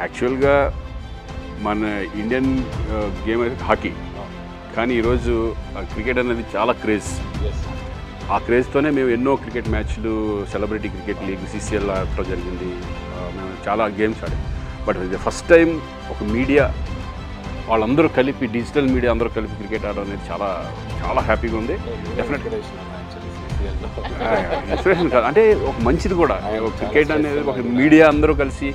యాక్చువల్గా మన Indian game అయితే హాకీ, కానీ ఈరోజు క్రికెట్ అనేది చాలా క్రేజ్. ఆ క్రేజ్తోనే మేము ఎన్నో క్రికెట్ మ్యాచ్లు, సెలబ్రిటీ క్రికెట్ లీగ్ CCL ఆడటం జరిగింది. మేము చాలా గేమ్స్ ఆడాం. బట్ ఇది ఫస్ట్ టైం ఒక మీడియా వాళ్ళందరూ కలిపి, డిజిటల్ మీడియా అందరూ కలిపి క్రికెట్ ఆడడం అనేది చాలా చాలా హ్యాపీగా ఉంది. డెఫినెట్గా ఇన్స్పిరేషన్ కాదు, అంటే ఒక మంచిది కూడా. క్రికెట్ అనేది ఒక మీడియా అందరూ కలిసి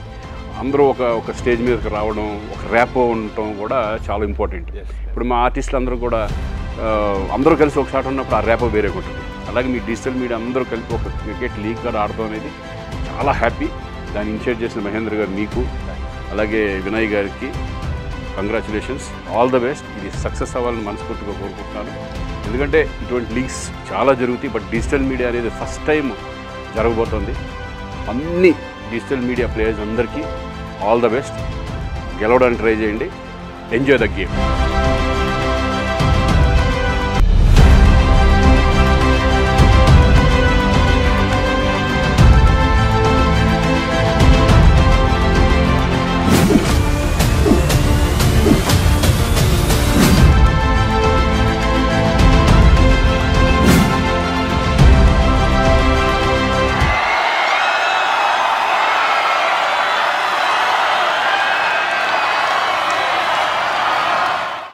అందరూ ఒక స్టేజ్ మీదకి రావడం, ఒక ర్యాపో ఉండటం కూడా చాలా ఇంపార్టెంట్. ఇప్పుడు మా ఆర్టిస్టులు అందరూ కూడా అందరూ కలిసి ఒక షాట్ ఉన్నప్పుడు ఆ ర్యాపో వేరే ఉంటుంది. అలాగే మీ డిజిటల్ మీడియా అందరూ కలిపి ఒక క్రికెట్ లీగ్ కూడా ఆడటం అనేది చాలా హ్యాపీ. దాన్ని ఇనిషియేట్ చేసిన మహేంద్ర గారు మీకు, అలాగే వినయ్ గారికి కంగ్రాచులేషన్స్, ఆల్ ద బెస్ట్. ఇది సక్సెస్ అవ్వాలని మనస్ఫూర్తిగా కోరుకుంటున్నాను. ఎందుకంటే ఇటువంటి లీగ్స్ చాలా జరుగుతాయి, బట్ డిజిటల్ మీడియా అనేది ఫస్ట్ టైం జరగబోతోంది. అన్ని డిజిటల్ మీడియా ప్లేయర్స్ అందరికీ ఆల్ ద బెస్ట్. గెలవడానికి ట్రై చేయండి. Enjoy the game.